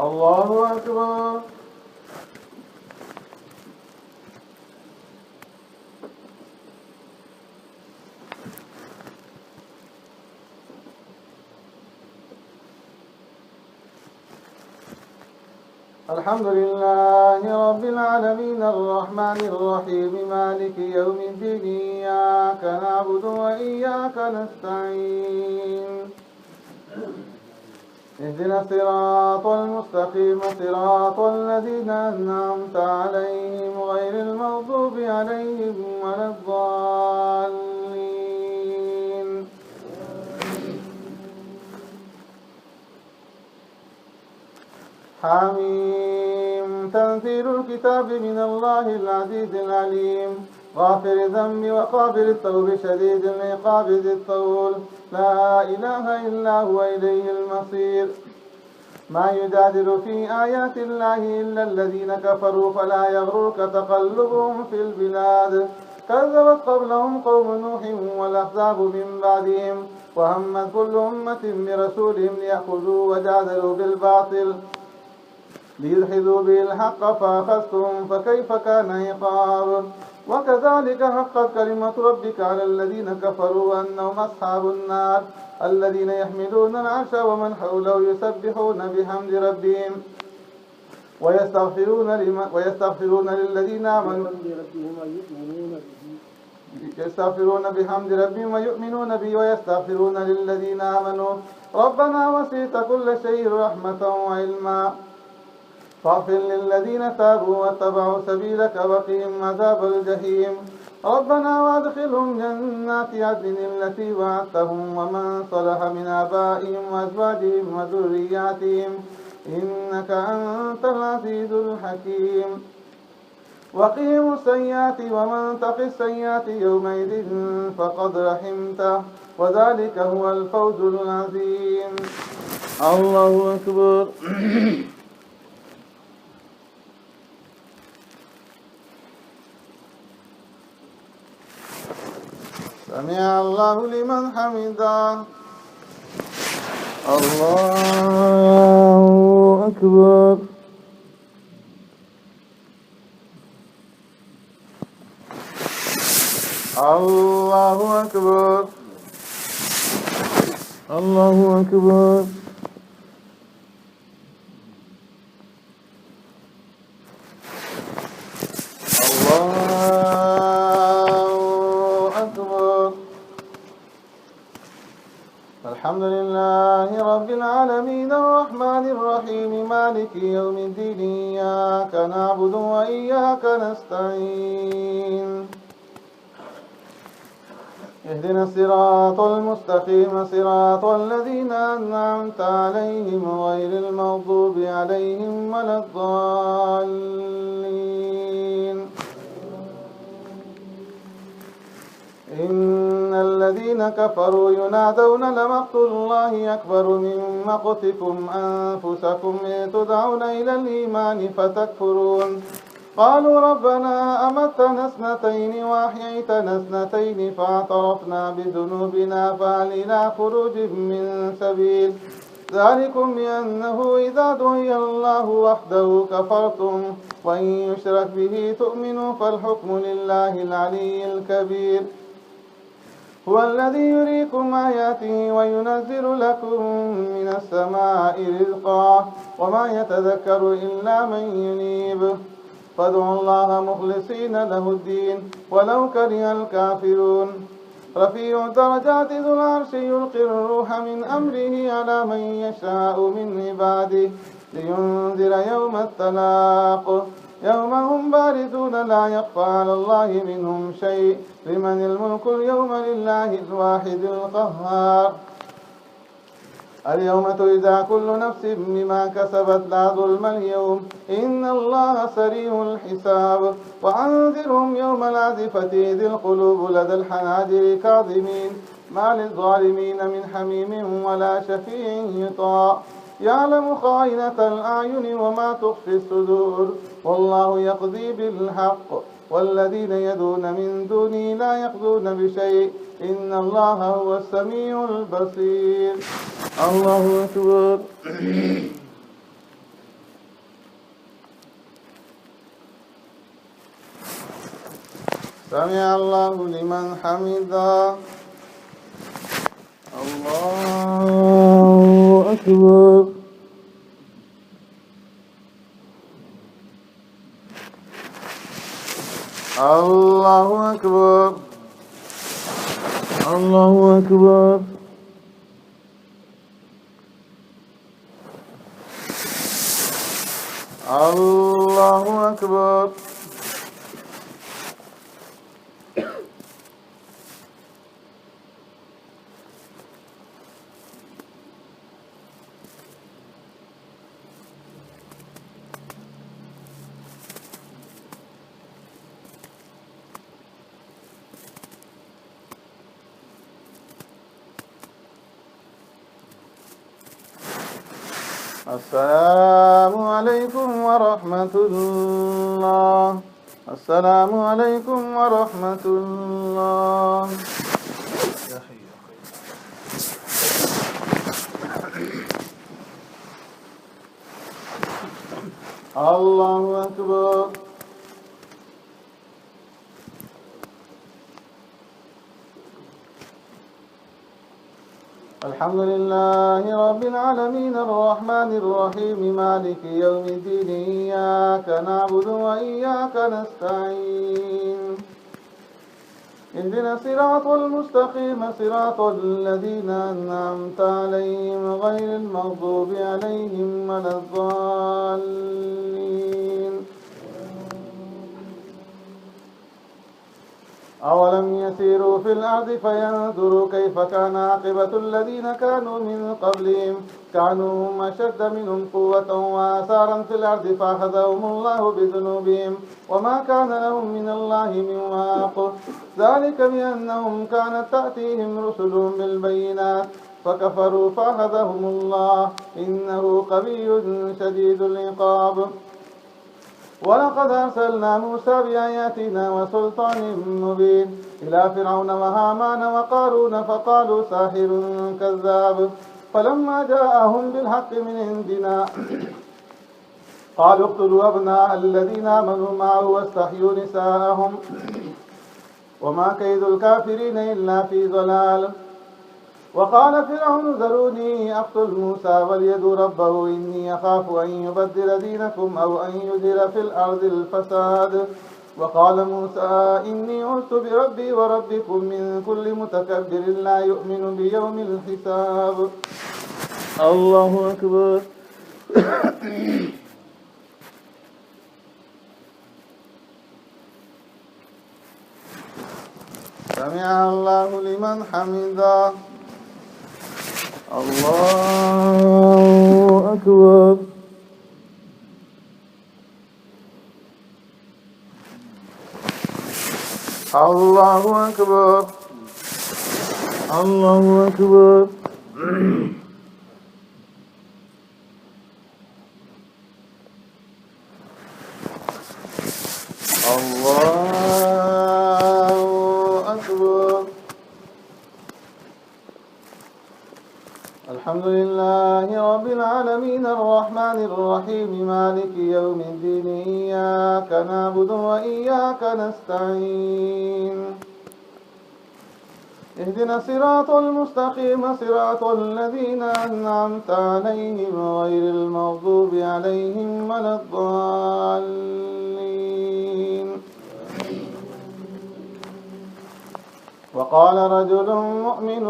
الله أكبر. الحمد لله رب العالمين الرحمن الرحيم مالك يوم الدين إياك نعبد وإياك نستعين اهدنا الصراط المستقيم صراط الذين أنعمت عليهم غير المغضوب عليهم ولا الضالين. حميم. تنزيل الكتاب من الله العزيز العليم غافر الذنب وقابل التوب شديد العقاب ذي الطول لا إله إلا هو إليه المصير. ما يجادل في آيات الله إلا الذين كفروا فلا يغررك تقلبهم في البلاد. كذبت قبلهم قوم نوح والأحزاب من بعدهم وهمت كل أمة برسولهم ليأخذوا وجادلوا بالباطل ليدحضوا به الحق فأخذتهم فكيف كان عقاب. وكذلك حقت كلمة ربك على الذين كفروا أنهم أصحاب النار الذين يحملون العرش ومن حوله يسبحون بحمد ربهم ويستغفرون للذين آمنوا يستغفرون بحمد ربهم ويؤمنون به ويستغفرون للذين آمنوا ربنا وسعت كل شيء رحمة وعلما فاغفر للذين تابوا واتبعوا سبيلك وقهم عذاب الجحيم. ربنا وادخلهم جنات عدن التي وعدتهم ومن صلح من آبائهم وأزواجهم وذرياتهم إنك أنت العزيز الحكيم. وقهم السيئات ومن تق السيئات يومئذ فقد رحمته وذلك هو الفوز العظيم. الله أكبر. سمع الله لمن حمده. الله أكبر. الله أكبر. الله أكبر. الحمد لله رب العالمين الرحمن الرحيم مالك يوم الدين إياك نعبد وإياك نستعين اهدنا الصراط المستقيم صراط الذين أنعمت عليهم غير المغضوب عليهم ولا الضالين. إن الذين كفروا ينادون لمقت الله أكبر من مقتكم أنفسكم إذ تدعون إلى الإيمان فتكفرون قالوا ربنا أمتنا اثنتين وأحييتنا اثنتين فاعترفنا بذنوبنا فهل إلى خروج من سبيل ذلكم بأنه إذا دعي الله وحده كفرتم وإن يشرك به تؤمنوا فالحكم لله العلي الكبير. هو الذي يريكم آياته وينزل لكم من السماء رزقا وما يتذكر إلا من ينيب فادعوا الله مخلصين له الدين ولو كره الكافرون. رفيع الدرجات ذو العرش يلقي الروح من أمره على من يشاء من عباده لينذر يوم التلاق يوم هم باردون لا يخفى على الله منهم شيء لمن الملك اليوم لله الواحد القهار. اليوم تجزى كل نفس بما كسبت لا ظلم اليوم إن الله سريع الحساب. وأنذرهم يوم العزفة إذ القلوب لدى الحناجر كاظمين ما للظالمين من حميم ولا شفيع يطاع يعلم خائنة الأعين وما تخفي الصدور والله يقضي بالحق والذين يدعون من دونه لا يقضون بشيء إن الله هو السميع البصير. الله أكبر. سمع الله لمن حمده. الله أكبر. الله أكبر. الله أكبر. الله أكبر. السلام عليكم ورحمة الله. السلام عليكم ورحمة الله. الله أكبر. الحمد لله رب العالمين الرحمن الرحيم مالك يوم الدين إياك نعبد وإياك نستعين اهدنا الصراط المستقيم صراط الذين أنعمت عليهم غير المغضوب عليهم ولا الضالين. أولم يسيروا في الأرض فينظروا كيف كان عاقبة الذين كانوا من قبلهم كانوا هم أشد منهم قوة وآثارا في الأرض فأخذهم الله بذنوبهم وما كان لهم من الله من واق. ذلك بأنهم كانت تأتيهم رسلهم بالبينات فكفروا فأخذهم الله إنه قوي شديد العقاب. ولقد أرسلنا موسى بآياتنا وسلطان مبين إلى فرعون وهامان وقارون فقالوا ساحر كذاب فلما جاءهم بالحق من عندنا قالوا اقتلوا أبناء الذين آمنوا معه واستحيوا نساءهم وما كيد الكافرين إلا في ضلال. وقال فرعون ذروني أقتل موسى وليدعو ربه إني أخاف أن يبدل دينكم أو أن يظهر في الأرض الفساد. وقال موسى إني عذت بربي وربكم من كل متكبر لا يؤمن بيوم الحساب. الله أكبر. سمع الله لمن حمده. الله أكبر. الله أكبر. الله أكبر. الله أكبر. الحمد لله رب العالمين الرحمن الرحيم مالك يوم الدين إياك نعبد وإياك نستعين اهدنا الصراط المستقيم صراط الذين أنعمت عليهم غير المغضوب عليهم ولا الضالين. وقال رجل مؤمن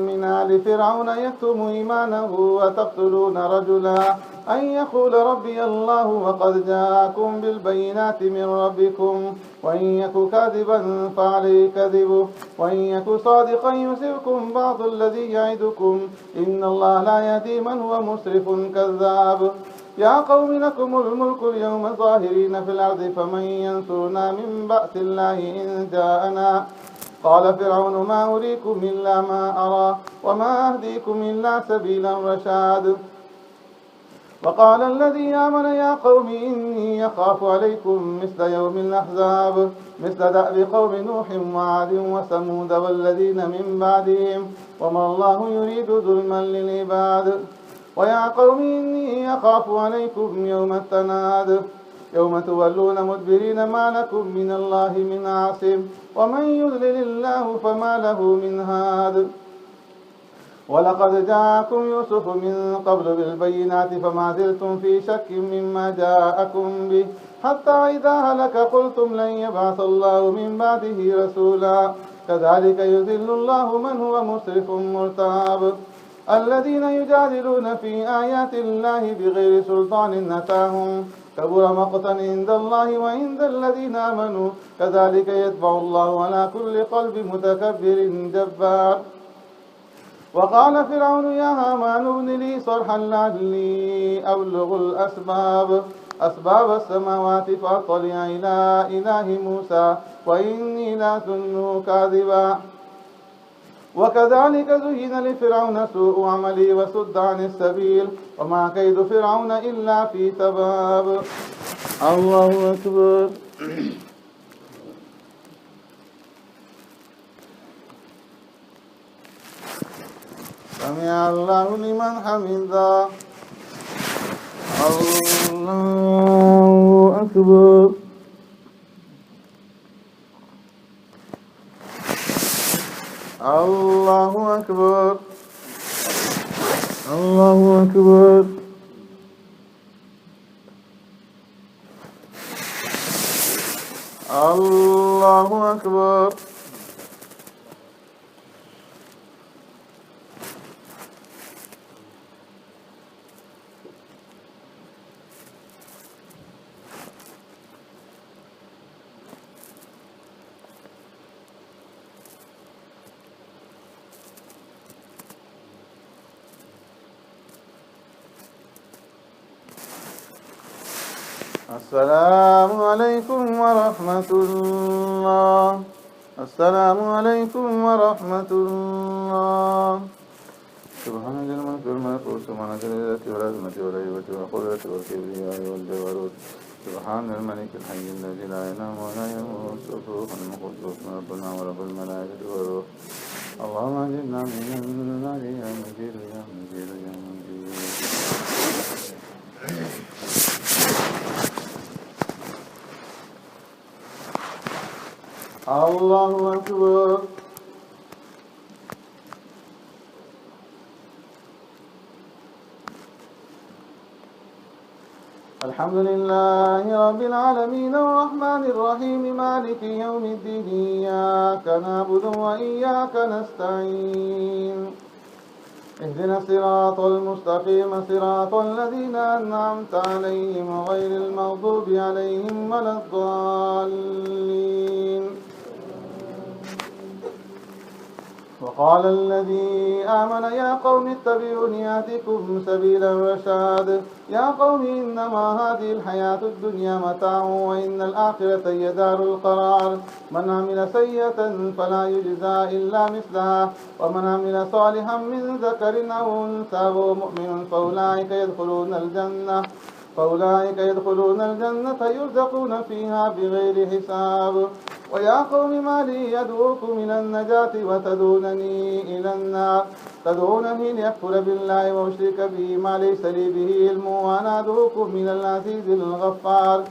من آل فرعون يكتم إيمانه وتقتلون رجلا أن يقول ربي الله وقد جاءكم بالبينات من ربكم وإن يك كاذبا فعليه كذبه وإن يك صادقا يصبكم بعض الذي يعدكم إن الله لا يهدي من هو مسرف كذاب. يا قوم لكم الملك اليوم ظاهرين في الأرض فمن ينصرنا من بأس الله إن جاءنا. قال فرعون ما أريكم إلا ما أرى وما أهديكم إلا سبيل الرشاد. وقال الذي آمن يا قوم إني يخاف عليكم مثل يوم الأحزاب مثل دأب قوم نوح وعاد وثمود والذين من بعدهم وما الله يريد ظلما للعباد. ويا قوم إني أخاف عليكم يوم التناد يوم تولون مدبرين ما لكم من الله من عاصم ومن يضلل الله فما له من هاد ولقد جاءكم يوسف من قبل بالبينات فما زلتم في شك مما جاءكم به حتى إذا هلك قلتم لن يبعث الله من بعده رسولا كذلك يذل الله من هو مسرف مرتاب الذين يجادلون في آيات الله بغير سلطان أتاهم كبر مقتا عند الله وعند الذين آمنوا كذلك يطبع الله على كل قلب متكبر جبار وقال فرعون يا هامان ابن لي صرحا لعلي أبلغ أسباب السماوات فأطلع إلى إله موسى وإني لأظنه كاذبا وكذلك زين لفرعون سوء عملي وصد عن السبيل وما كيد فرعون إلا في تباب. الله أكبر. سمع الله لمن حمده. الله أكبر. الله أكبر. الله أكبر. الله أكبر. السلام عليكم ورحمة الله. السلام عليكم ورحمة الله. سبحان ذي الملك والملكوت سبحان ذي العزة والعظمة والهيبة والقدرة والكبرياء والجبروت سبحان الملك الحي الذي لا ينام ولا يموت سبوح قدوس ربنا ورب الملائكة والروح. اللهم اجعلنا من النار يا مجيد يا مجيد يا مجيد. الله أكبر. الحمد لله رب العالمين الرحمن الرحيم مالك يوم الدين إياك نعبد وإياك نستعين اهدنا الصراط المستقيم صراط الذين أنعمت عليهم غير المغضوب عليهم ولا الضالين. وقال الذي آمن يا قوم اتبعوني آتكم سبيل الرشاد يا قوم إنما هذه الحياة الدنيا متاع وإن الآخرة هي دار القرار من عمل سيئة فلا يجزى إلا مثلها ومن عمل صالحا من ذكر أو أنثى وهو مؤمن فأولئك يدخلون الجنة يرزقون فيها بغير حساب. ويا قوم ما لي يدعوكم إلى النجاة وتدعونني إلى النار تدعونني لأكفر بالله وأشرك به ما ليس لي به علم وأنا أدعوكم إلى العزيز الغفار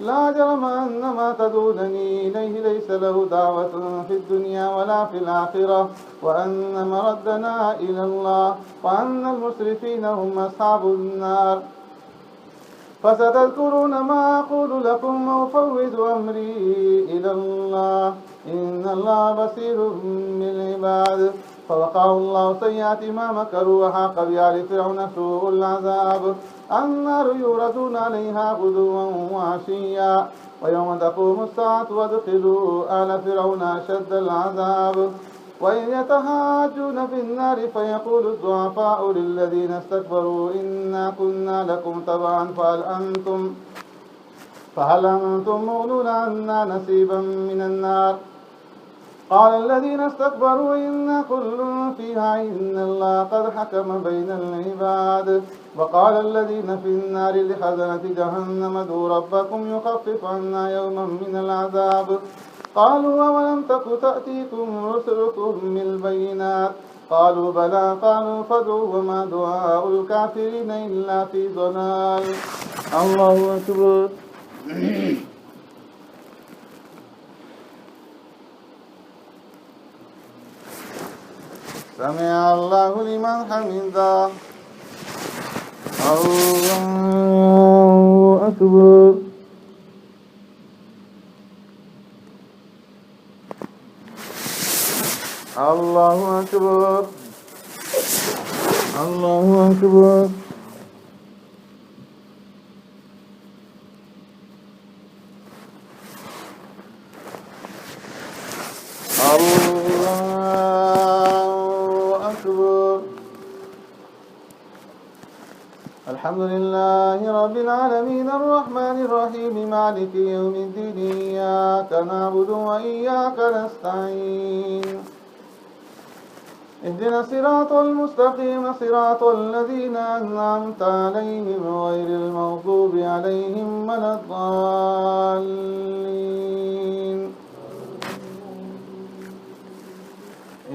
لا جرم أن ما تدعونني إليه ليس له دعوة في الدنيا ولا في الآخرة وأن مردنا إلى الله وأن المسرفين هم أصحاب النار. فستذكرون ما أقول لكم وأفوض أمري إلى الله إن الله بصير بالعباد. فوقاه الله سيئات ما مكروا وحاق بآل فرعون سوء العذاب النار يوردون عليها غدوا وعشيا ويوم تقوم الساعة وادخلوا آل فرعون أشد العذاب. وإن يتحاجون في النار فيقول الضعفاء للذين استكبروا إنا كنا لكم تبعا فهل أنتم مغنون عنا نصيبا من النار. قال الذين استكبروا إنا كل فيها إن الله قد حكم بين العباد. وقال الذين في النار لخزنة جهنم ادعوا ربكم يخفف عنا يوما من العذاب. قالوا أولم تك تأتيكم رسلكم بالبينات قالوا بلى قالوا فادعوا وما دعاء الكافرين إلا في ضلال. الله أكبر. سمع الله لمن حمده. الله أكبر. الله أكبر. الله أكبر. الحمد لله رب العالمين الرحمن الرحيم مالك يوم الدين إياك نعبد وإياك نستعين اهدنا الصراط المستقيم صراط الذين أنعمت عليهم غير المغضوب عليهم ولا الضالين.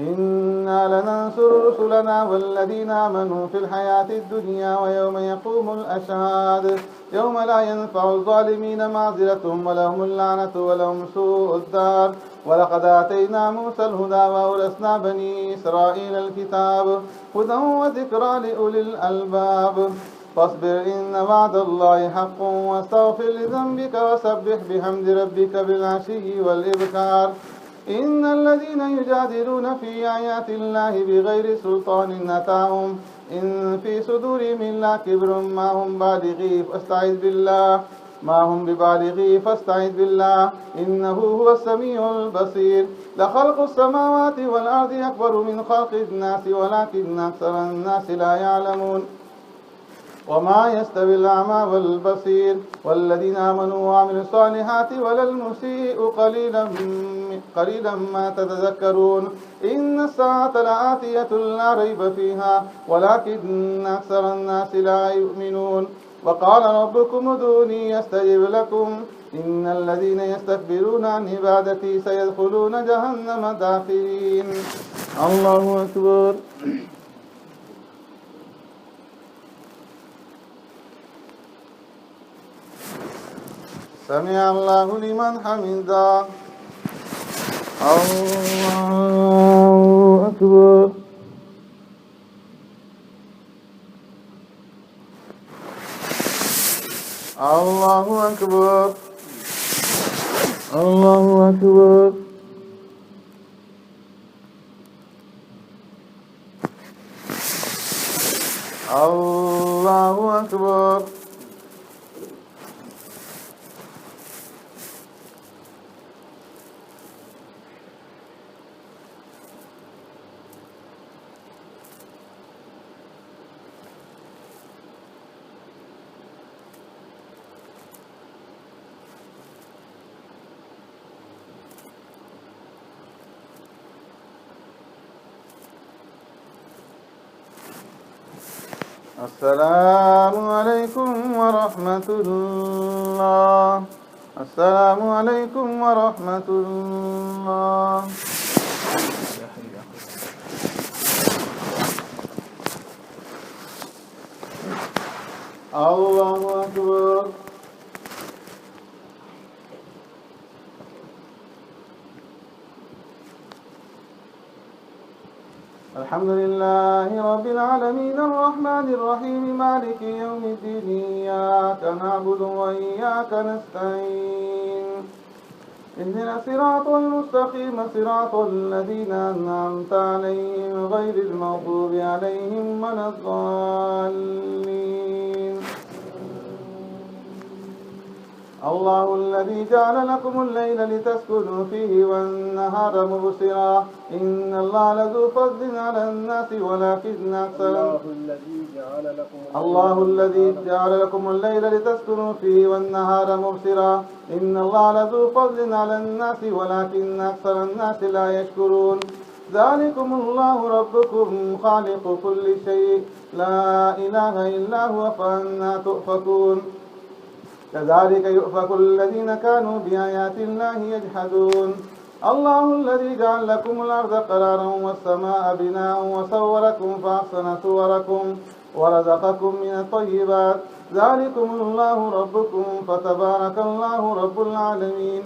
إنا لننصر رسلنا والذين آمنوا في الحياة الدنيا ويوم يقوم الأشهاد يوم لا ينفع الظالمين معذرتهم ولهم اللعنة ولهم سوء الدار. ولقد آتينا موسى الهدى وأورثنا بني إسرائيل الكتاب هدى وذكرى لأولي الألباب. فاصبر إن وعد الله حق واستغفر لذنبك وسبح بحمد ربك بالعشي والإبكار. إن الذين يجادلون في آيات الله بغير سلطان أتاهم إن في صدورهم إلا كبر ما هم ببالغيه فاستعذ بالله إنه هو السميع البصير. لخلق السماوات والأرض أكبر من خلق الناس ولكن أكثر الناس لا يعلمون. وما يستوي الأعمى والبصير والذين آمنوا وعملوا الصالحات ولا المسيء قليلا ما تتذكرون. إن الساعة لآتية لا ريب فيها ولكن أكثر الناس لا يؤمنون. وقال ربكم ادعوني أستجب لكم إن الذين يستكبرون عن عبادتي سيدخلون جهنم داخرين. الله أكبر. سمع الله لمن حمده. الله أكبر. الله أكبر. الله أكبر. الله أكبر. السلام عليكم ورحمة الله. السلام عليكم ورحمة الله. الله أكبر. الحمد لله رب العالمين الرحمن الرحيم مالك يوم الدين إياك نعبد وإياك نستعين اهدنا الصراط المستقيم صراط الذين أنعمت عليهم غير المغضوب عليهم ولا الضالين. الله الذي جعل لكم الليل لتسكنوا فيه والنهار مبصرا إن الله لذو فضل على الناس ولكن أكثر الله الذي جعل لكم الليل لتسكنوا فيه والنهار مبصرا إن الله لذو فضل على الناس ولكن أكثر الناس لا يشكرون. ذلكم الله ربكم خالق كل شيء لا إله إلا هو فأنى تؤفكون. كذلك يؤفك الذين كانوا بآيات الله يجحدون. الله الذي جعل لكم الأرض قرارا والسماء بناء وصوركم فأحسن صوركم ورزقكم من الطيبات ذلكم الله ربكم فتبارك الله رب العالمين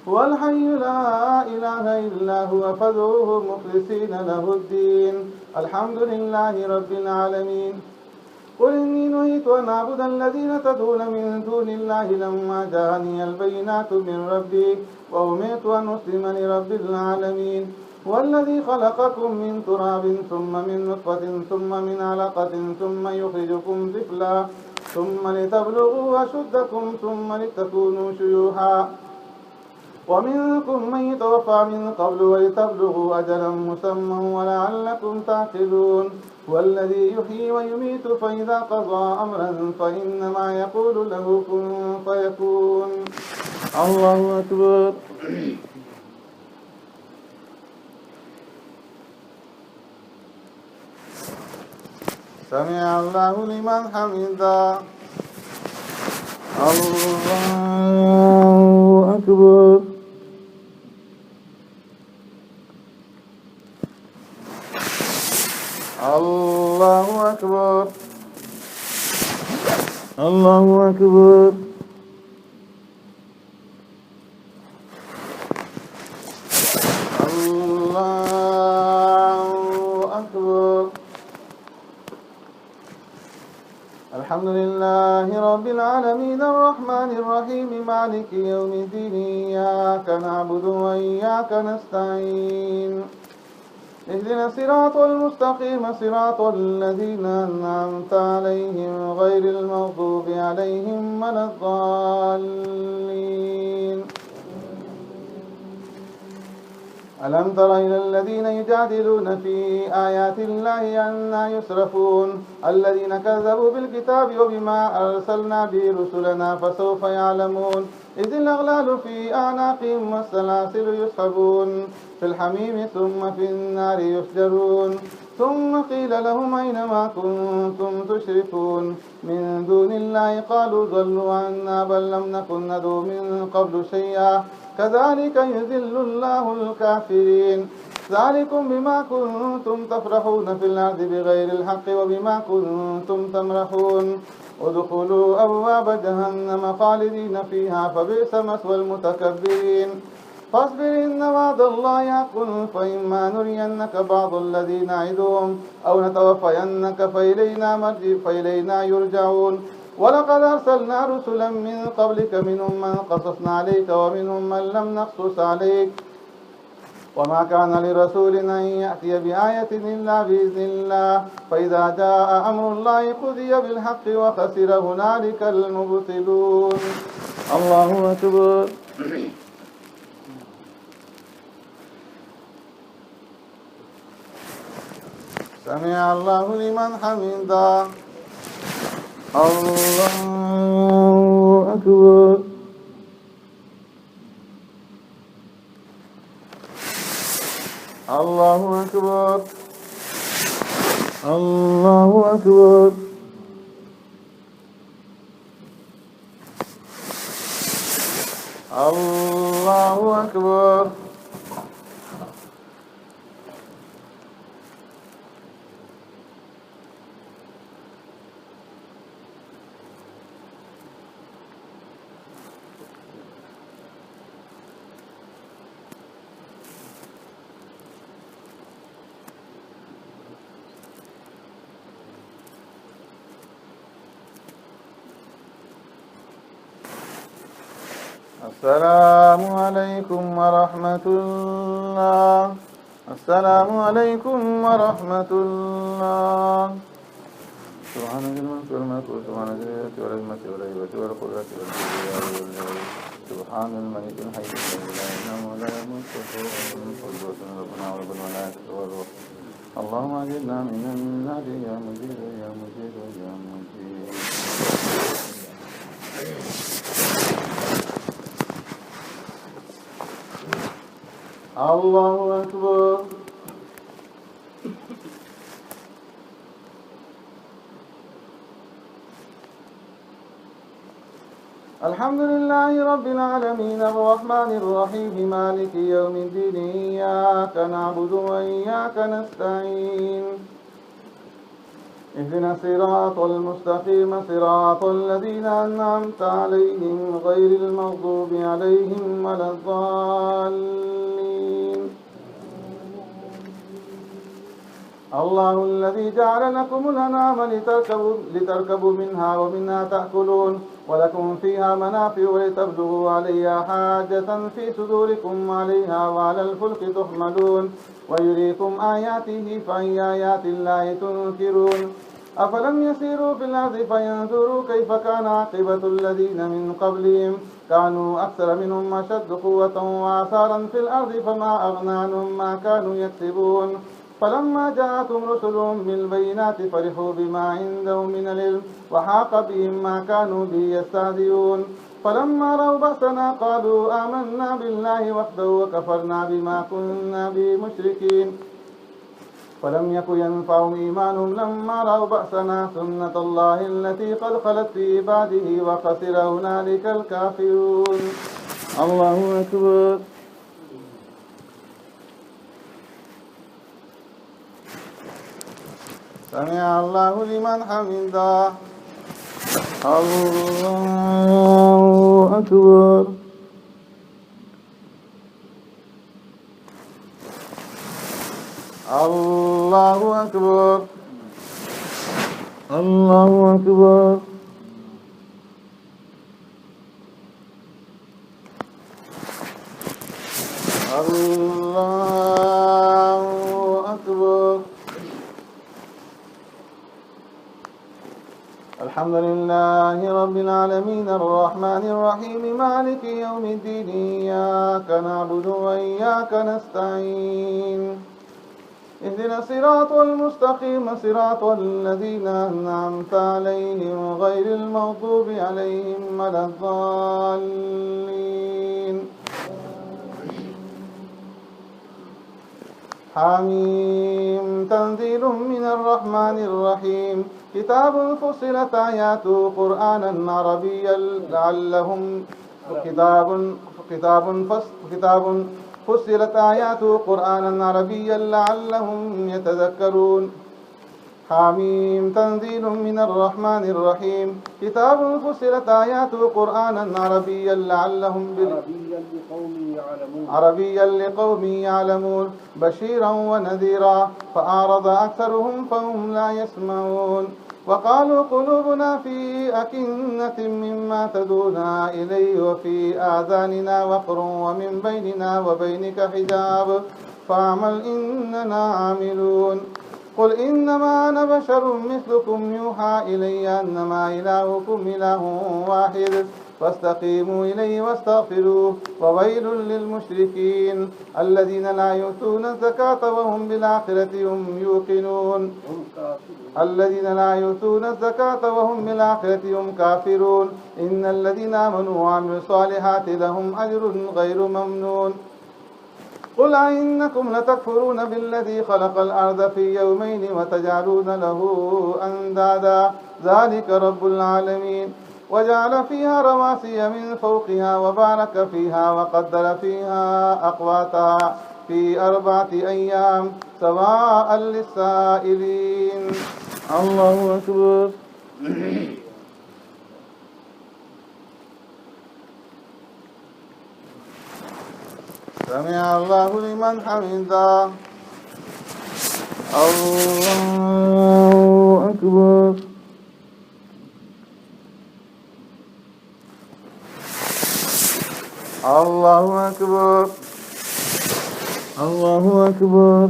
هو الحي لا إله إلا هو فادعوه مخلصين له الدين الحمد لله رب العالمين قل إني نهيت أن أعبد الذين تدعون من دون الله لما جاءني البينات من ربي وأمرت أن أسلم لرب العالمين هو الذي خلقكم من تراب ثم من نطفة ثم من علقة ثم يخرجكم طفلا ثم لتبلغوا أشدكم ثم لتكونوا شيوخا ومنكم من يتوفى من قبل ولتبلغوا أجلا مسمى ولعلكم تعقلون والذي يحيي ويميت فإذا قضى أمرا فإنما يقول له كن فيكون الله أكبر سمع الله لمن حمده الله أكبر الله أكبر الله أكبر الله أكبر الحمد لله رب العالمين الرحمن الرحيم مالك يوم الدين إياك نعبد وإياك نستعين اهدنا الصراط المستقيم صراط الذين أنعمت عليهم غير المغضوب عليهم ولا الضالين ألم تر إلى الذين يجادلون في آيات الله أنى يصرفون الذين كذبوا بالكتاب وبما أرسلنا به رسلنا فسوف يعلمون إذ الأغلال في أعناقهم والسلاسل يسحبون في الحميم ثم في النار يسجرون ثم قيل لهم أين ما كنتم تشركون من دون الله قالوا ضلوا عنا بل لم نكن ندعو من قبل شيئا كذلك يذل الله الكافرين ذلكم بما كنتم تفرحون في الأرض بغير الحق وبما كنتم تمرحون ادخلوا أبواب جهنم خالدين فيها فبئس مثوى المتكبرين فاصبر إن وعد الله حق فإما نرينك بعض الذي نعدهم أو نتوفينك فإلينا يرجعون ولقد أرسلنا رسلا من قبلك منهم من قصصنا عليك ومنهم من لم نقصص عليك وما كان لرسول أن يأتي بآية إلا بإذن الله فإذا جاء أمر الله قضي بالحق وخسر هنالك المبطلون الله أكبر سمع الله لمن حمده الله أكبر الله أكبر الله أكبر الله أكبر السلام عليكم ورحمة الله السلام عليكم ورحمة الله سبحانك الملك والملكوت سبحانك الجلالة والعظمة والهيبة والقدرة والكبرياء والجلال سبحان الملك الحي الذي لا ينام ولا يموت قدوس ربنا ورب الملائكة والروح اللهم أجرنا من النار يا مجيد يا مجيد يا مجيد الله أكبر الحمد لله رب العالمين الرحمن الرحيم مالك يوم الدين إياك نعبد وإياك نستعين اهدنا الصراط المستقيم صراط الذين أنعمت عليهم غير المغضوب عليهم ولا الضالين. الله الذي جعل لكم الأنعام لتركبوا منها ومنها تأكلون ولكم فيها منافع ولتبلغوا عليها حاجة في صدوركم عليها وعلى الفلك تحملون ويريكم آياته فأي آيات الله تنكرون أفلم يسيروا في الأرض فينظروا كيف كان عاقبة الذين من قبلهم كانوا أكثر منهم أشد قوة وآثارا في الأرض فما أغنى عنهم ما كانوا يكسبون فلما جاءتهم رسلهم بالبينات فرحوا بما عندهم من العلم وحاق بهم ما كانوا به يستهزئون فلما رأوا بأسنا قالوا آمنا بالله وحده وكفرنا بما كنا به مشركين فلم يك ينفعهم إيمانهم لما رأوا بأسنا سنة الله التي قد خلت في عباده وخسر هنالك الكافرون. الله أكبر. سمع الله لمن حمده. الله أكبر. الله أكبر. الله أكبر. الله أكبر. الحمد لله رب العالمين الرحمن الرحيم مالك يوم الدين إياك نعبد وإياك نستعين اهدنا الصراط المستقيم صراط الذين أنعمت عليهم غير المغضوب عليهم ولا الضالين. حميم تنزيل من الرحمن الرحيم كتاب فصلت آياته قرآنا عربيا لعلهم كتاب فصلت آياته قرآنا عربيا لعلهم يتذكرون. حميم تنزيل من الرحمن الرحيم كتاب فصلت آياته قرآنا عربيا عربيا لقوم يعلمون بشيرا ونذيرا فأعرض أكثرهم فهم لا يسمعون وقالوا قلوبنا في أكنة مما تدعونا إليه وفي آذاننا وقر ومن بيننا وبينك حجاب فاعمل إننا عاملون. قل إنما أنا بشر مثلكم يوحى إلي أنما إلهكم إله واحد فاستقيموا إليه واستغفروه وويل للمشركين الذين لا يؤتون الزكاة وهم بالآخرة هم يوقنون كافرون إن الذين آمنوا وعملوا الصالحات لهم أجر غير ممنون. قل أئنكم لتكفرون بالذي خلق الأرض في يومين وتجعلون له أندادا ذلك رب العالمين وجعل فيها رواسي من فوقها وبارك فيها وقدر فيها أقواتها في 4 أيام سواء للسائلين. الله أكبر. سمع الله لمن حمده. الله أكبر. الله أكبر. الله أكبر.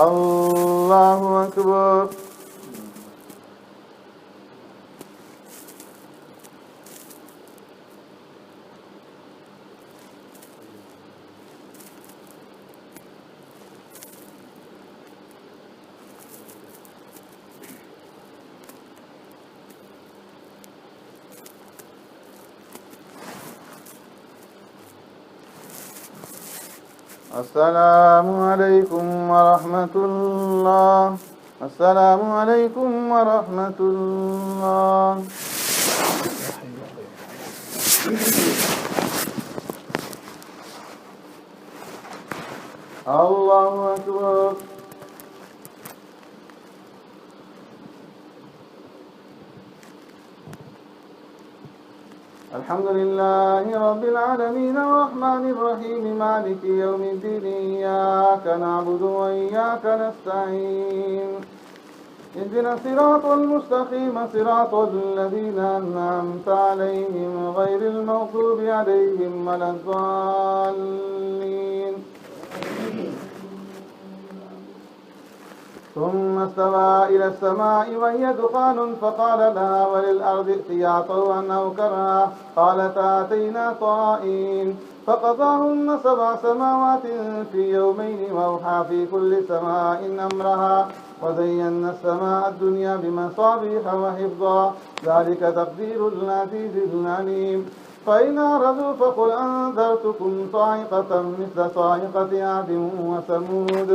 الله أكبر. السلام عليكم ورحمة الله. السلام عليكم ورحمة الله. الله أكبر. الحمد لله رب العالمين الرحمن الرحيم مالك يوم الدين إياك نعبد وإياك نستعين اهدنا الصراط المستقيم صراط الذين أنعمت عليهم غير المغضوب عليهم ولا الضالين. ثم استوى إلى السماء وهي دخان فقال لها وللأرض ائتيا طوعا أو كرها قالتا أتينا طائعين فقضاهن 7 سماوات في يومين وأوحى في كل سماء أمرها وزينا السماء الدنيا بمصابيح وحفظا ذلك تقدير العزيز العليم. فإن أعرضوا فقل أنذرتكم صاعقة مثل صاعقة عاد وثمود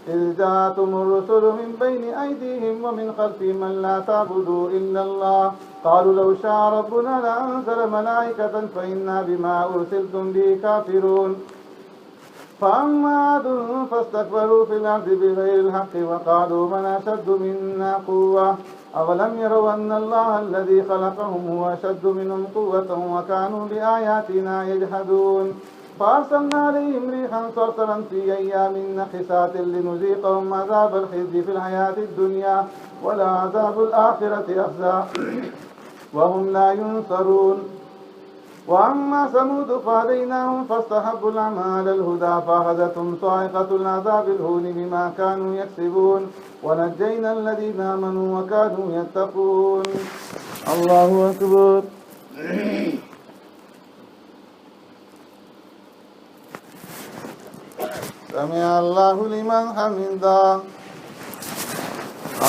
إذ جاءتهم الرسل من بين أيديهم ومن خلفهم ألا تعبدوا إلا الله قالوا لو شاء ربنا لأنزل ملائكة فإنا بما أرسلتم به كافرون. فأما عاد فاستكبروا في الأرض بغير الحق وقالوا من أشد منا قوة أولم يروا أن الله الذي خلقهم هو أشد منهم قوة وكانوا بآياتنا يجحدون. فأرسلنا عليهم ريحا صرصرا في أيام نحسات لنذيقهم عذاب الخزي في الحياة الدنيا ولعذاب الآخرة أخزى وهم لا ينصرون. وأما ثمود فهديناهم فاستحبوا العمى على الهدى فأخذتهم صاعقة العذاب الهون بما كانوا يكسبون ونجينا الذين آمنوا وكانوا يتقون. الله أكبر. سمع الله لمن حمده.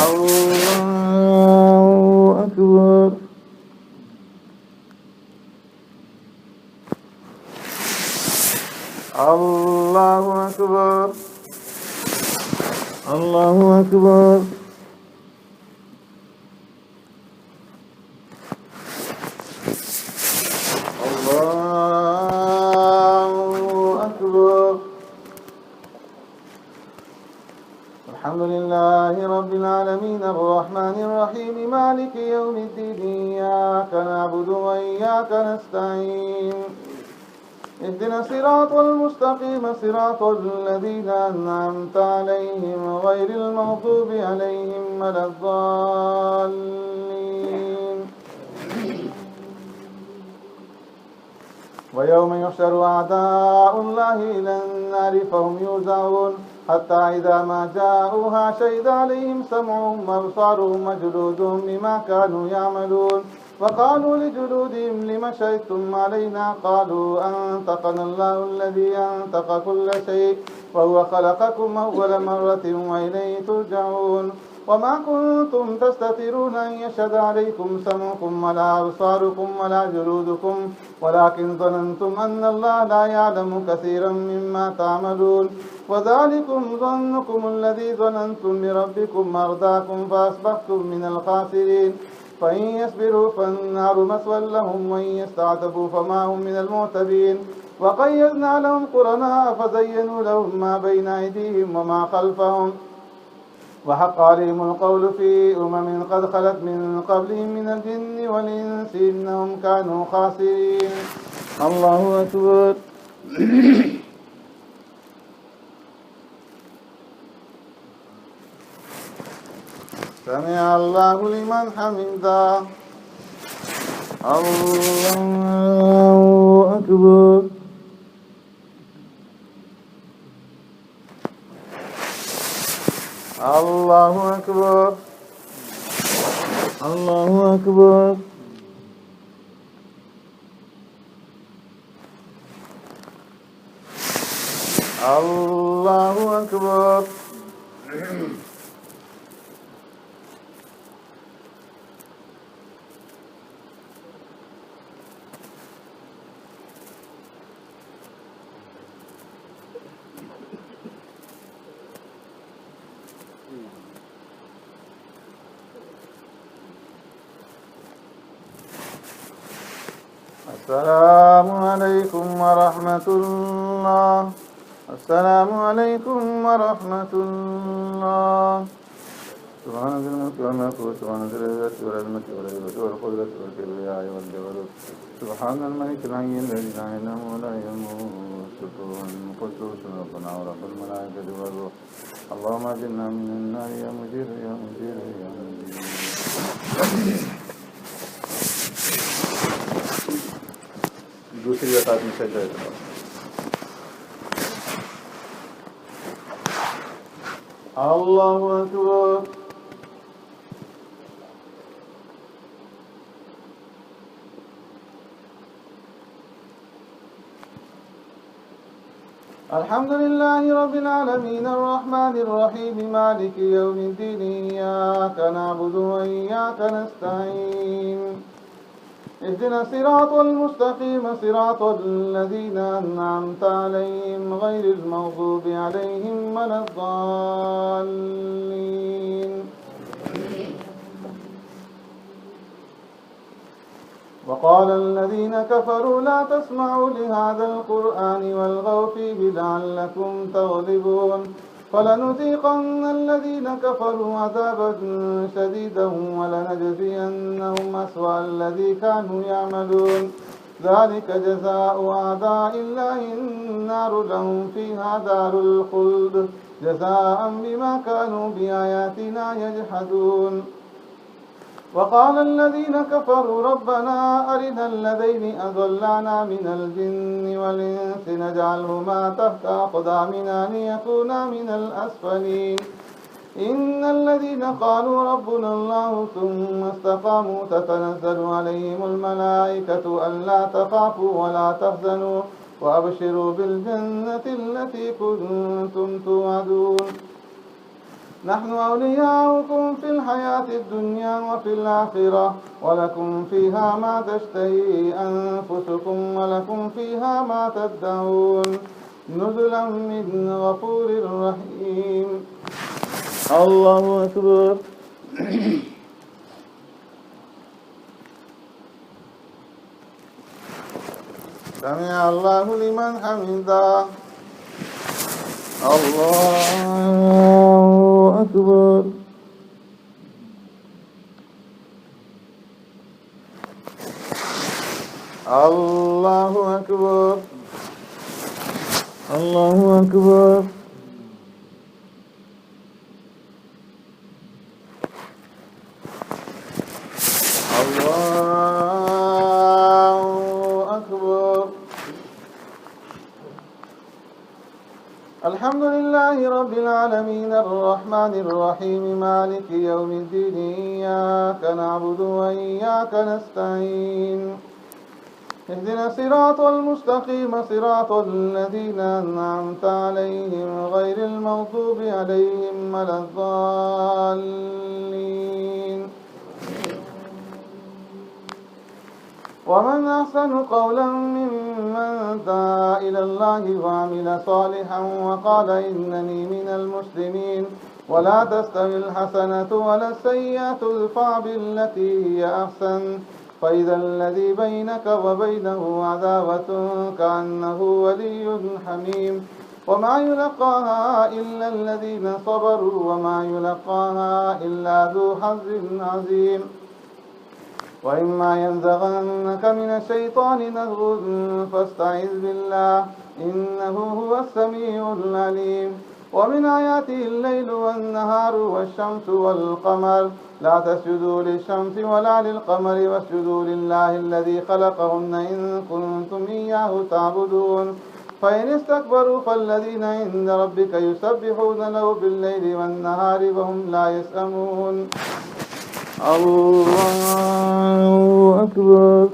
الله أكبر. الله أكبر. الله أكبر. الله أكبر. الحمد لله رب العالمين الرحمن الرحيم مالك يوم الدين إياك نعبد وإياك نستعين اهدنا الصراط المستقيم صراط الذين أنعمت عليهم غير المغضوب عليهم ولا الضالين. ويوم يحشر أعداء الله إلى النار فهم يوزعون حتى إذا ما جاءوها شهد عليهم سمعهم وأبصارهم وجلودهم بما كانوا يعملون وقالوا لجلودهم لم شهدتم علينا قالوا أنطقنا الله الذي أنطق كل شيء وهو خلقكم أول مرة وإليه ترجعون. وما كنتم تستترون أن يشهد عليكم سمعكم ولا أبصاركم ولا جلودكم ولكن ظننتم أن الله لا يعلم كثيرا مما تعملون وذلكم ظنكم الذي ظننتم بربكم أرداكم فأصبحتم من الخاسرين. فإن يصبروا فالنار مثوى لهم وإن يستعتبوا فما هم من المعتبين. وقيضنا لهم قرناء فزينوا لهم ما بين أيديهم وما خلفهم وحق عليهم القول في قد خلت من قبلهم من الجن والإنس إنهم كانوا خاسرين. الله أكبر. سمع الله لمن حمده. الله أكبر. الله أكبر. الله أكبر. الله أكبر. السلام عليكم ورحمة الله. السلام عليكم ورحمة الله. سبحان ذي الملك والملكوت سبحان ذي العزة والعظمة والهيبة والقدرة والكبرياء والجبروت سبحان الملك الحي الذي لا ينام ولا يموت سبحان القدوس ربنا ورب الملائكة والروح. اللهم اجرنا من النار يا مجير يا مجير يا مجير. दूसरी रकात में सजदा करो. अल्लाहु अकबर. الحمد لله رب العالمين الرحمن الرحيم مالك يوم الدين إياك نعبد وإياك نستعين اهدنا الصراط المستقيم صراط الذين أنعمت عليهم غير المغضوب عليهم ولا الضالين. وقال الذين كفروا لا تسمعوا لهذا القرآن والغوا فيه لعلكم تغلبون فلنذيقن الذين كفروا عذابا شديدا ولنجزينهم أسوأ الذي كانوا يعملون ذلك جزاء أعداء الله النار لهم فيها دار الخلد جزاء بما كانوا بآياتنا يجحدون. وقال الذين كفروا ربنا أرنا الذين أضلانا من الجن والإنس نجعلهما تحت أقدامنا ليكونا من الأسفلين إن الذين قالوا ربنا الله ثم استقاموا تتنزل عليهم الملائكة ألا تخافوا ولا تحزنوا وأبشروا بالجنة التي كنتم توعدون نحن أولياؤكم في الحياة الدنيا وفي الآخرة ولكم فيها ما تشتهي أنفسكم ولكم فيها ما تدعون نزلا من غفور رحيم. الله أكبر. سمع الله لمن حمده. الله أكبر. الله أكبر. الله أكبر. الله أكبر. الحمد لله رب العالمين الرحمن الرحيم مالك يوم الدين إياك نعبد وإياك نستعين اهدنا الصراط المستقيم صراط الذين أنعمت عليهم غير المغضوب عليهم ولا الضالين. ومن أحسن قولا ممن دعا إلى الله وعمل صالحا وقال إنني من المسلمين ولا تستوي الحسنة ولا السيئة ادفع بالتي هي أحسن فإذا الذي بينك وبينه عداوة كأنه ولي حميم وما يلقاها إلا الذين صبروا وما يلقاها إلا ذو حظ عظيم. وإما ينزغنك من الشيطان نزغ فاستعذ بالله إنه هو السميع العليم. ومن آياته الليل والنهار والشمس والقمر لا تسجدوا للشمس ولا للقمر واسجدوا لله الذي خلقهن إن كنتم إياه تعبدون فإن استكبروا فالذين عند ربك يسبحون له بالليل والنهار وهم لا يسأمون. الله أكبر.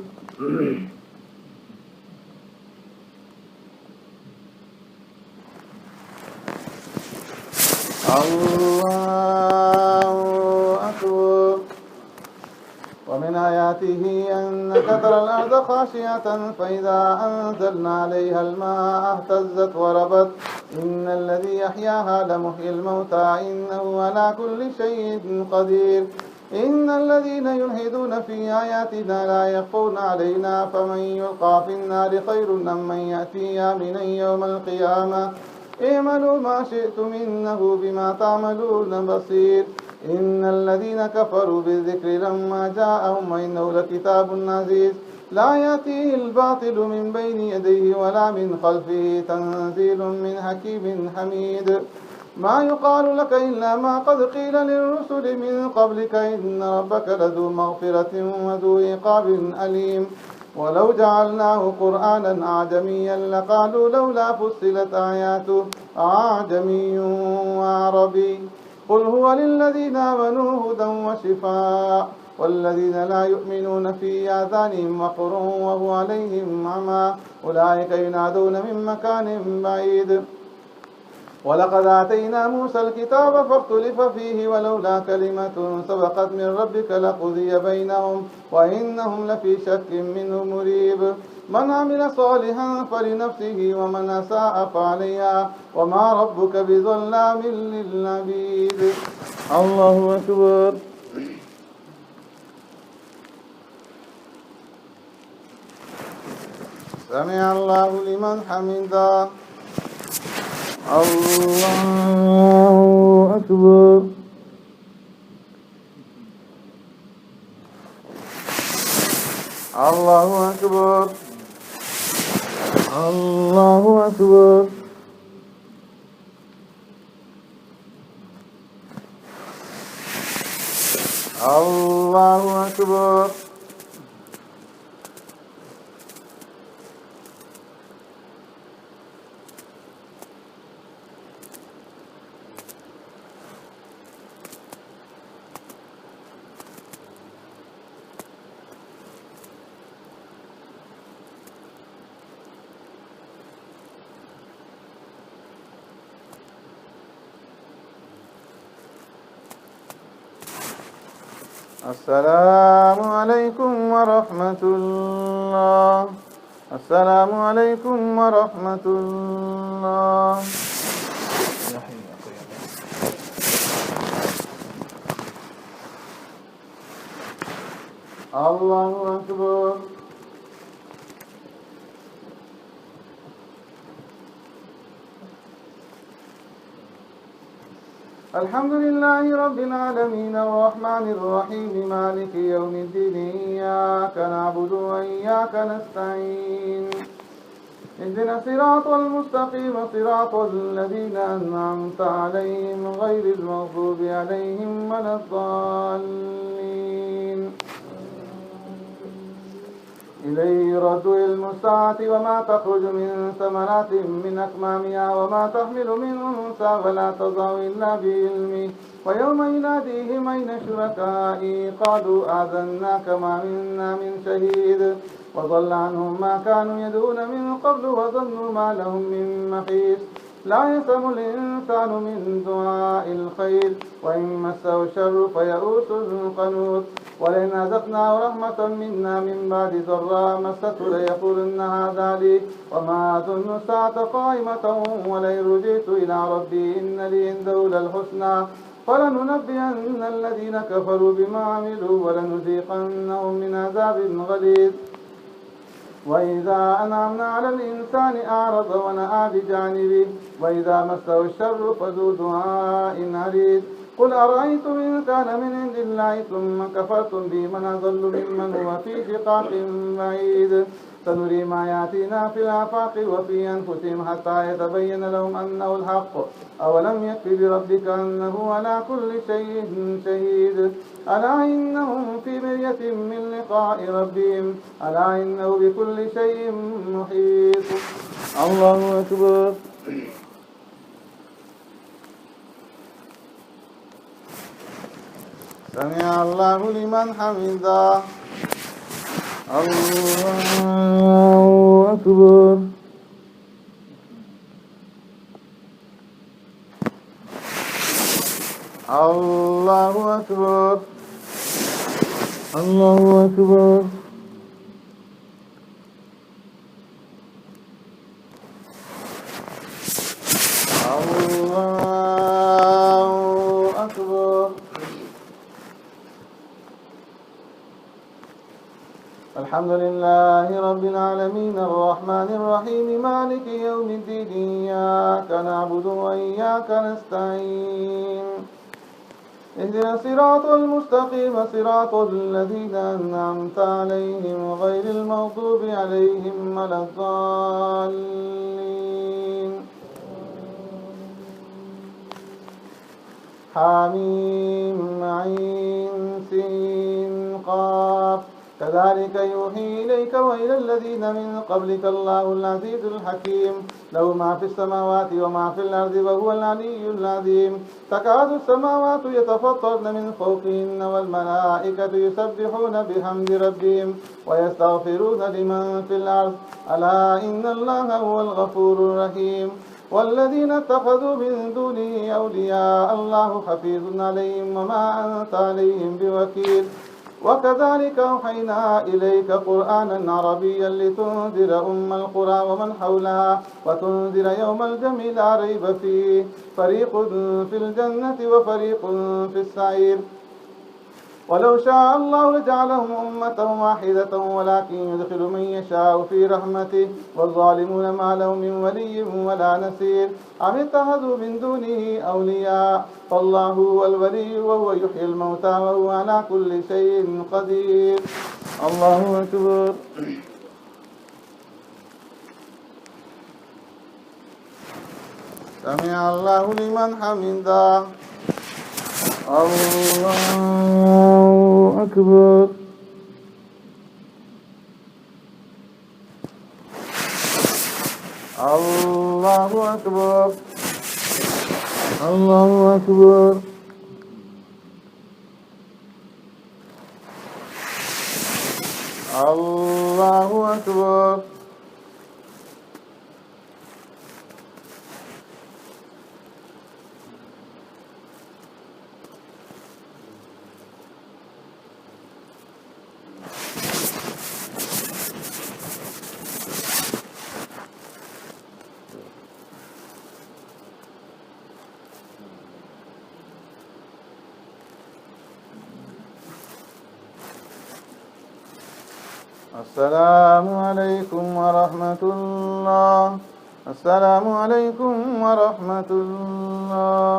الله أكبر. ومن آياته أنك ترى الأرض خاشعة فإذا أنزلنا عليها الماء اهتزت وربت إن الذي أحياها لمحيي الموتى إنه على كل شيء قدير. إن الذين يلحدون في آياتنا لا يخفون علينا فمن يلقى في النار خير أم من يأتي آمنا يوم القيامة اعملوا ما شئتم إنه بما تعملون بصير. إن الذين كفروا بالذكر لما جاءهم وإنه لكتاب عزيز لا يأتيه الباطل من بين يديه ولا من خلفه تنزيل من حكيم حميد. ما يقال لك إلا ما قد قيل للرسل من قبلك إن ربك لذو مغفرة وذو عقاب أليم. ولو جعلناه قرآنا أعجميا لقالوا لولا فصلت آياته أعجمي وعربي قل هو للذين آمنوا هدى وشفاء والذين لا يؤمنون في آذانهم وقر وهو عليهم عمى أولئك ينادون من مكان بعيد. ولقد آتينا موسى الكتاب فاختلف فيه ولولا كلمة سبقت من ربك لقضي بينهم وإنهم لفي شك منه مريب. من عمل صالحا فلنفسه ومن أساء فعليها وما ربك بظلام للعبيد. الله أكبر. سمع الله لمن حمده. الله أكبر. الله أكبر. الله أكبر. الله أكبر. السلام عليكم ورحمة الله. السلام عليكم ورحمة الله. الله أكبر. الحمد لله رب العالمين الرحمن الرحيم مالك يوم الدين إياك نعبد وإياك نستعين اهدنا الصراط المستقيم صراط الذين أنعمت عليهم غير المغضوب عليهم ولا الضالين. إليه يرد علم الساعة وما تخرج من ثمرات من أكمامها وما تحمل من أنثى ولا تضع إلا بعلمه ويوم يناديهم أين شركائي قالوا آذناك ما منا من شهيد وضل عنهم ما كانوا يدعون من قبل وظنوا ما لهم من محيص. لا يسأم الإنسان من دعاء الخير وإن مسه الشر فيئوس قنوط ولئن أذقناه رحمة منا من بعد ضراء مسته ليقولن هذا لي وما أظن الساعة قائمة ولئن رجعت إلى ربي إن لي عنده للحسنى فلننبئن الذين كفروا بما عملوا ولنذيقنهم من عذاب غليظ. وإذا أنعمنا على الإنسان أعرض ونأى بجانبه وإذا مسه الشر فذو دعاء عريض. قل أرأيتم إن كان من عند الله ثم كفرتم به من أضل ممن هو في شقاق بعيد. سنريهم آياتنا في الآفاق وفي أنفسهم حتى يتبين لهم أنه الحق أولم يكف بربك أنه على كل شيء شهيد. ألا إنهم في مرية من لقاء ربهم ألا إنه بكل شيء محيط. الله أكبر. سمع الله لمن حمده. الله أكبر. الله أكبر. الله أكبر. الله أكبر. الحمد لله رب العالمين الرحمن الرحيم مالك يوم الدين إياك نعبد وإياك نستعين اهدنا الصراط المستقيم صراط الذين أنعمت عليهم غير المغضوب عليهم ولا الضالين حميم عين سين قاف كذلك يوحي إليك وإلى الذين من قبلك الله العزيز الحكيم له ما في السماوات وما في الأرض وهو العلي العظيم تكاد السماوات يتفطرن من فوقهن والملائكة يسبحون بحمد ربهم ويستغفرون لمن في الأرض ألا إن الله هو الغفور الرحيم والذين اتخذوا من دونه أولياء الله حفيظ عليهم وما أنت عليهم بوكيل وكذلك أوحينا إليك قرآنا عربيا لتنذر أم القرى ومن حولها وتنذر يوم الجمع لا ريب فيه فريق في الجنة وفريق في السعير ولو شاء الله لجعلهم أمة واحدة ولكن يدخل من يشاء في رحمته والظالمون ما لهم من ولي ولا نصير أم اتخذوا من دونه أولياء فالله هو الولي وهو يحيي الموتى وهو على كل شيء قدير. الله أكبر. سمع الله لمن حمده. الله أكبر. الله أكبر. الله أكبر. الله أكبر. السلام عليكم ورحمة الله. السلام عليكم ورحمة الله.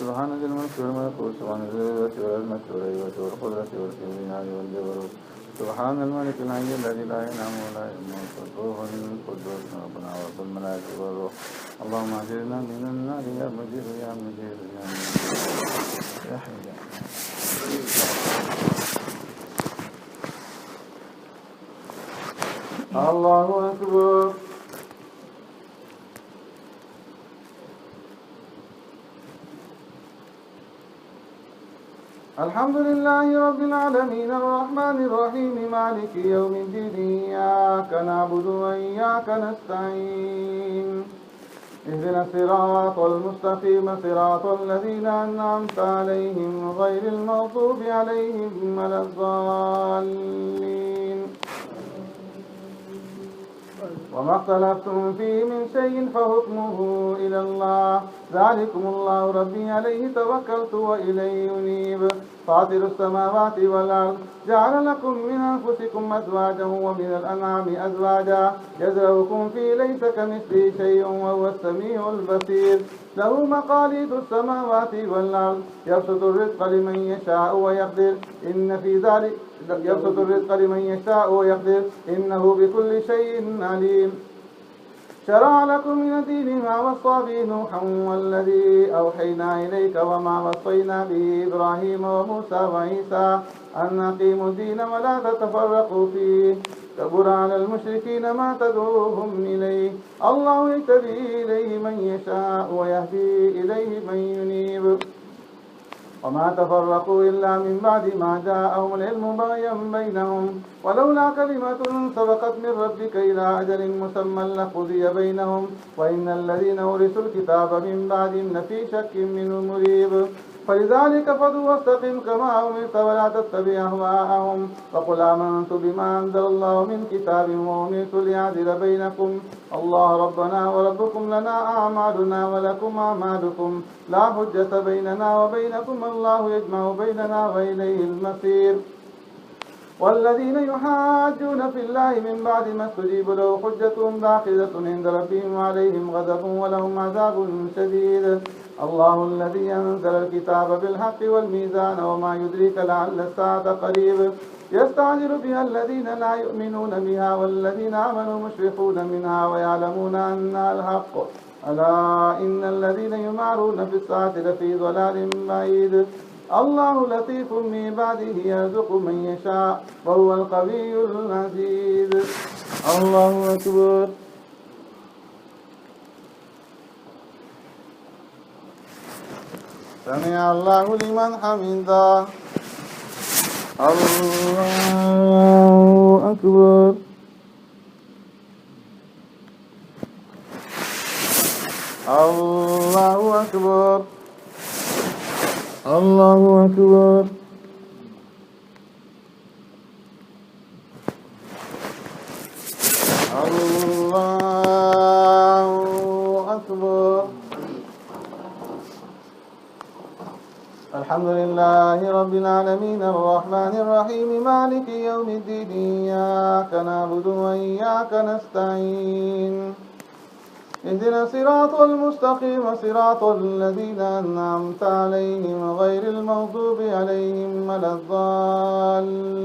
سبحان ذي الملك والملكوت سبحان ذي العزة والعظمة والهيبة والقدرة والكبرياء والجبروت سبحان الملك الحي الذي لا ينام ولا يموت الروح القدوس ربنا ورب الملائكة والروح اللهم اجرنا من النار يا مجير يا مجير يا مجير يا حي يا الله أكبر. الحمد لله رب العالمين الرحمن الرحيم مالك يوم الدين إياك نعبد وإياك نستعين اهدنا الصراط المستقيم صراط الذين أنعمت عليهم غير المغضوب عليهم ولا الضالين وما اختلفتم فيه من شيء فحكمه إلى الله ذلكم الله ربي عليه توكلت وإليه أنيب فاطر السماوات والأرض جعل لكم من أنفسكم أزواجا ومن الأنعام أزواجا يزرعكم فيه ليس كمثله شيء وهو السميع البصير له مقاليد السماوات والأرض يبسط الرزق لمن يشاء ويقدر إن في ذلك يبسط الرزق لمن يشاء ويقدر إنه بكل شيء عليم شرع لكم من الدين ما وصى به نوحا والذي أوحينا إليك وما وصينا به إبراهيم وموسى وعيسى أن أقيموا الدين ولا تتفرقوا فيه كبر على المشركين ما تدعوهم إليه الله يهتدي إليه من يشاء ويهدي إليه من ينيب وما تفرقوا إلا من بعد ما جاءهم العلم بغيا بينهم ولولا كلمة سبقت من ربك إلى أجل مسمى لقضي بينهم وإن الذين أورثوا الكتاب من بعدهم لفي شك منه مريب فلذلك فادع واستقم كما أمرت ولا تتبع أهواءهم وقل آمنت بما أنزل الله من كتاب وأمرت لأعدل بينكم الله ربنا وربكم لنا أعمالنا ولكم أعمالكم لا حجة بيننا وبينكم الله يجمع بيننا وإليه المصير والذين يحاجون في الله من بعد ما استجيب له حجتهم داخلة عند ربهم عليهم غضب ولهم عذاب شديد. الله الذي أنزل الكتاب بالحق والميزان وما يدريك لعل الساعة قريب يستعجل بها الذين لا يؤمنون بها والذين آمنوا مشفقون منها ويعلمون أنها الحق ألا إن الذين يمارون في الساعة لفي ضلال بعيد. الله لطيف بعباده يرزق من يشاء وهو القوي العزيز. الله أكبر. سمع الله لمن حمده. الله أكبر. الله أكبر. الله أكبر. الله أكبر. الحمد لله رب العالمين الرحمن الرحيم مالك يوم الدين إياك نعبد وإياك نستعين اهدنا الصراط المستقيم صراط الذين أنعمت عليهم غير المغضوب عليهم ولا الضالين.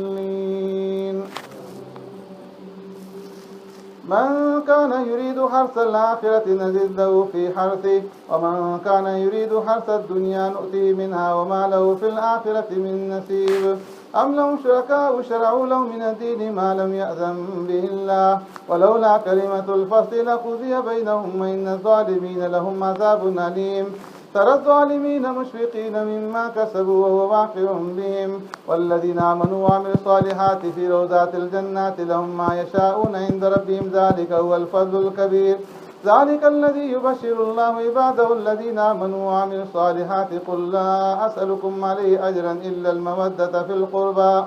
من كان يريد حرث الآخرة نزد له في حرثه ومن كان يريد حرث الدنيا نؤتيه منها وما له في الآخرة من نصيب. أم لهم شركاء شرعوا لهم من الدين ما لم يأذن به الله ولولا كلمة الفصل لقضي بينهم وإن الظالمين لهم عذاب أليم. ترى الظالمين مشفقين مما كسبوا وهو واقع بهم والذين آمنوا وعملوا الصالحات في روضات الجنات لهم ما يشاءون عند ربهم ذلك هو الفضل الكبير. ذلك الذي يبشر الله عباده الذين آمنوا وعملوا الصالحات قل لا أسألكم عليه أجرا إلا المودة في القربى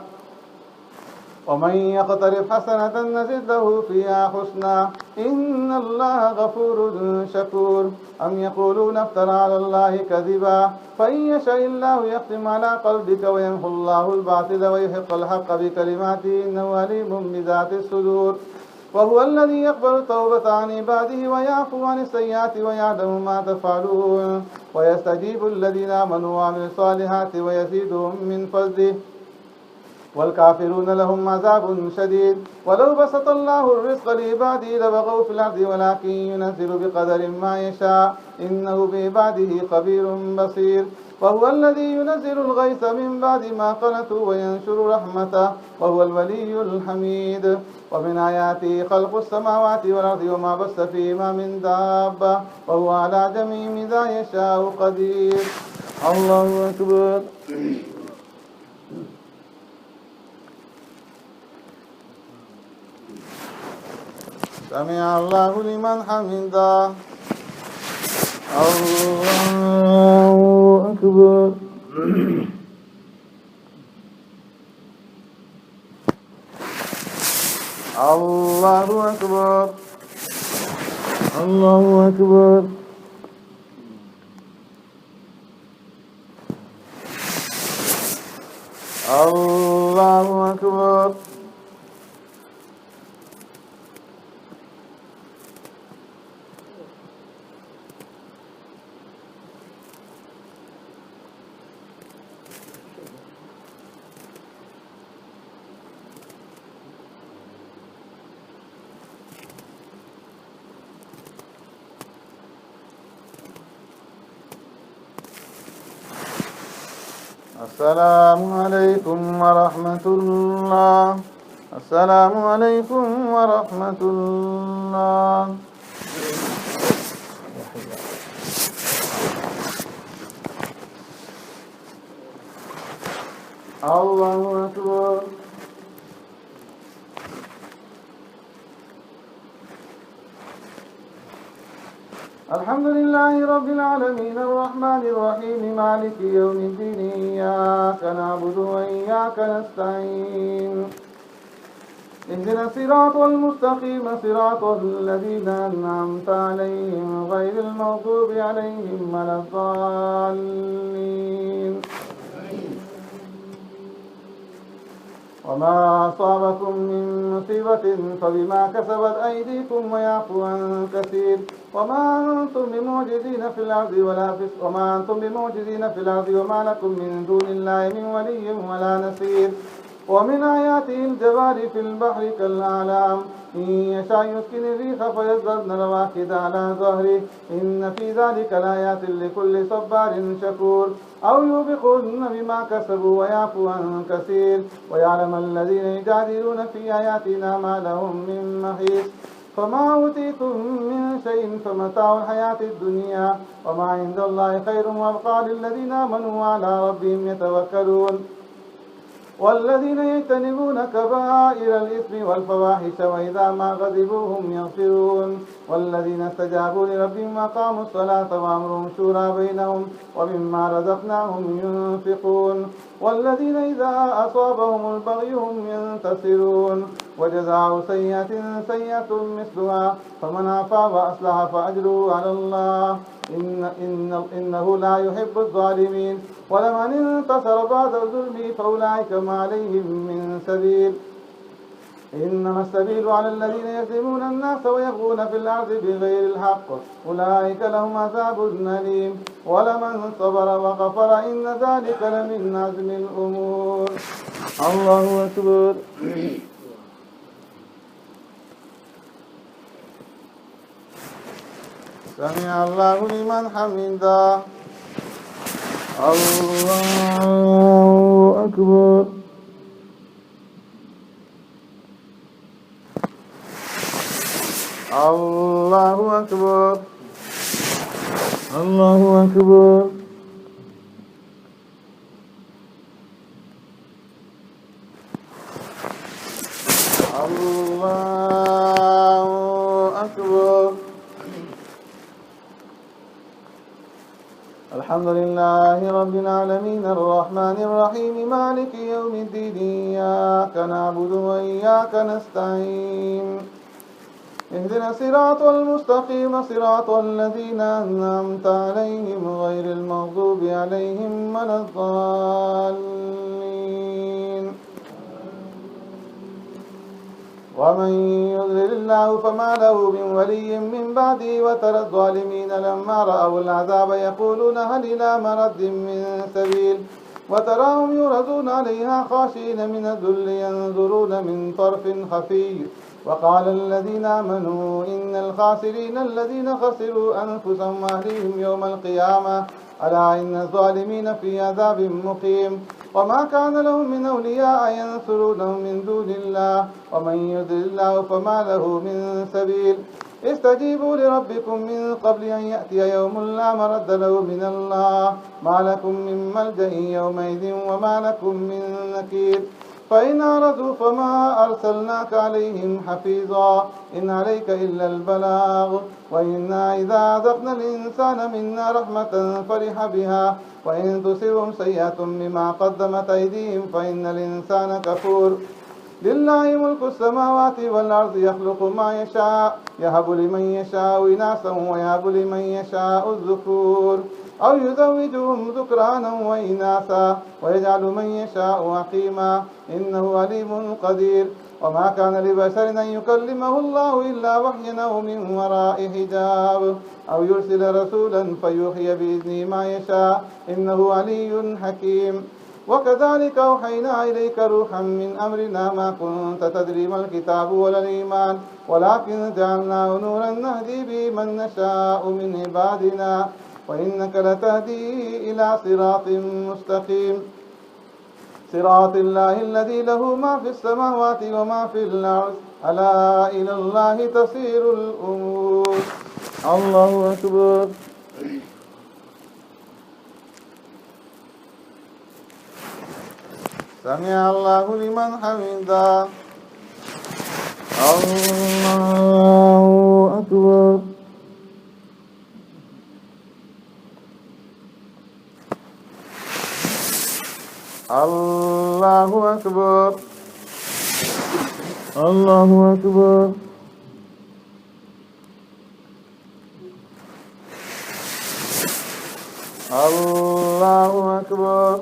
ومن يقترف حسنة نزد له فيها حسنا إن الله غفور شكور. أم يقولون افترى على الله كذبا فإن يشاء الله يختم على قلبك ويمحو الله الباطل ويحق الحق بكلماته إنه عليم بذات الصدور. وهو الذي يقبل التوبة عن عباده ويعفو عن السيئات ويعلم ما تفعلون ويستجيب الذين آمنوا وعملوا الصالحات ويزيدهم من فضله والكافرون لهم عذاب شديد. ولو بسط الله الرزق لعباده لبغوا في الأرض ولكن ينزل بقدر ما يشاء إنه بعباده خبير بصير. وهو الذي ينزل الغيث من بعد ما قنطوا وينشر رحمته وهو الولي الحميد. ومن آياته خلق السماوات والأرض وما بث فيهما من دابة وهو على جميع ذا يشاء قدير. الله أكبر. سمع الله لمن حمده. الله أكبر. الله أكبر. الله أكبر. الله أكبر. السلام عليكم ورحمة الله. السلام عليكم ورحمة الله. الله أكبر. الحمد لله رب العالمين الرحمن الرحيم مالك يوم الدين إياك نعبد وإياك نستعين اهدنا الصراط المستقيم صراط الذين أنعمت عليهم غير المغضوب عليهم ولا الضالين. وما أصابكم من مصيبة فبما كسبت أيديكم ويعفو عن كثير. وما أنتم بمعجزين في الأرض وما لكم من دون الله من ولي ولا نصير. ومن آياته الجوار في البحر كالأعلام إن يشاء يسكن الريح فيظللن رواكد على ظهره إن في ذلك لآيات لكل صبار شكور. أو يوبقهن بما كسبوا ويعفو عن كثير ويعلم الذين يجادلون في آياتنا ما لهم من محيص. فما أوتيتم من شيء فمتاع الحياة الدنيا وما عند الله خير وأبقى للذين آمنوا وعلى ربهم يتوكلون. والذين يجتنبون كبائر الإثم والفواحش وإذا ما غضبوا هم يغفرون. والذين استجابوا لربهم وأقاموا الصلاة وأمرهم شورى بينهم ومما رزقناهم ينفقون. والذين إذا أصابهم البغي هم ينتصرون. وجزاء سيئة مثلها فمن عفا وأصلح فأجره على الله إنه لا يحب الظالمين. ولمن انتصر بعد ظلمه فأولئك ما عليهم من سبيل إنما السبيل على الذين يظلمون الناس ويبغون في الأرض بغير الحق أولئك لهم عذاب أليم. ولمن صبر وغفر إن ذلك لمن عزم الأمور. الله أكبر. سمع الله لمن حمده. الله أكبر. الله أكبر. الله أكبر. الله أكبر. الحمد لله رب العالمين الرحمن الرحيم مالك يوم الدين إياك نعبد وإياك نستعين اهدنا الصراط المستقيم صراط الذين أنعمت عليهم غير المغضوب عليهم ولا الضالين. ومن يضلل الله فما له من ولي من بعده. وترى الظالمين لما رأوا العذاب يقولون هل إلى مرد من سبيل وتراهم يعرضون عليها خاشعين من الذل ينظرون من طرف خفي. وقال الذين آمنوا إن الخاسرين الذين خسروا أنفسهم وأهليهم يوم القيامة ألا إن الظالمين في عذاب مقيم. وما كان لهم من أولياء ينصرونهم من دون الله ومن يضلل الله فما له من سبيل. استجيبوا لربكم من قبل أن يأتي يوم لا مرد له من الله ما لكم من ملجأ يومئذ وما لكم من نكير. فإن أعرضوا فما أرسلناك عليهم حفيظا إن عليك إلا البلاغ. وإنا إذا أذقنا الإنسان منا رحمة فرح بها وإن تصبهم سيئة بما قدمت أيديهم فإن الإنسان كفور. لله ملك السماوات والأرض يخلق ما يشاء يهب لمن يشاء إناثا ويهب لمن يشاء الذكور أو يزوجهم ذكرانا وإناثا ويجعل من يشاء عقيما إنه عليم قدير. وما كان لبشر أن يكلمه الله إلا وحيا أو من وراء حجاب أو يرسل رسولا فيوحي بإذنه ما يشاء إنه علي حكيم. وكذلك أوحينا إليك روحا من أمرنا ما كنت تدري ما الكتاب ولا الإيمان ولكن جعلناه نورا نهدي به من نشاء من عبادنا وإنك لتهدي إلى صراط مستقيم صراط الله الذي له ما في السماوات وما في الأرض ألا إلى الله تصير الأمور. الله أكبر. سمع الله لمن حمده. الله أكبر. الله أكبر. الله أكبر. الله أكبر.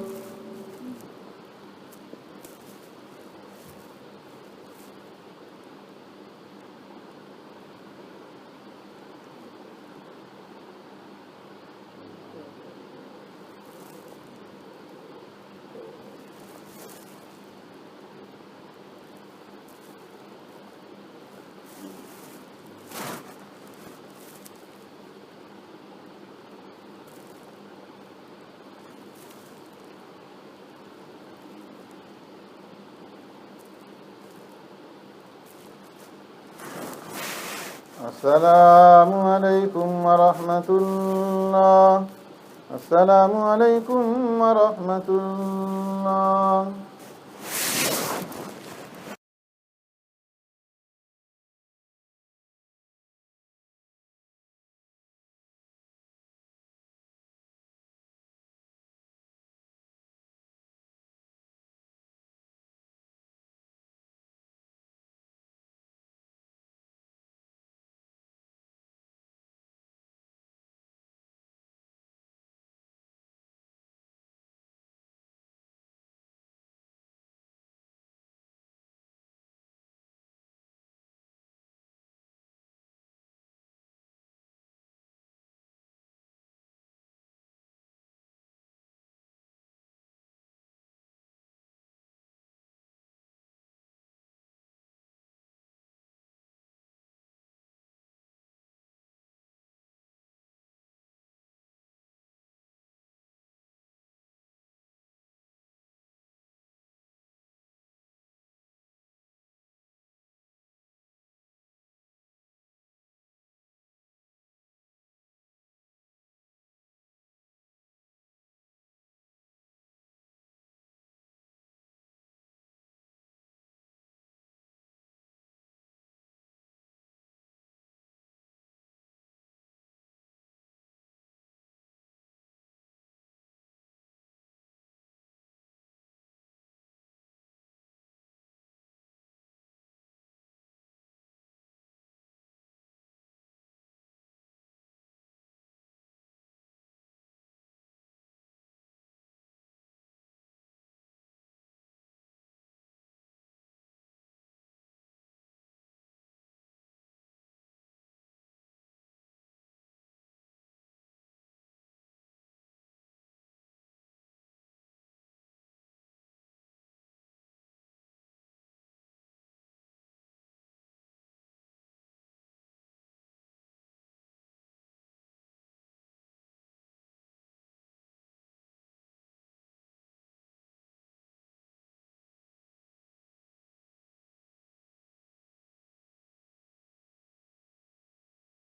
السلام عليكم ورحمة الله. السلام عليكم ورحمة الله.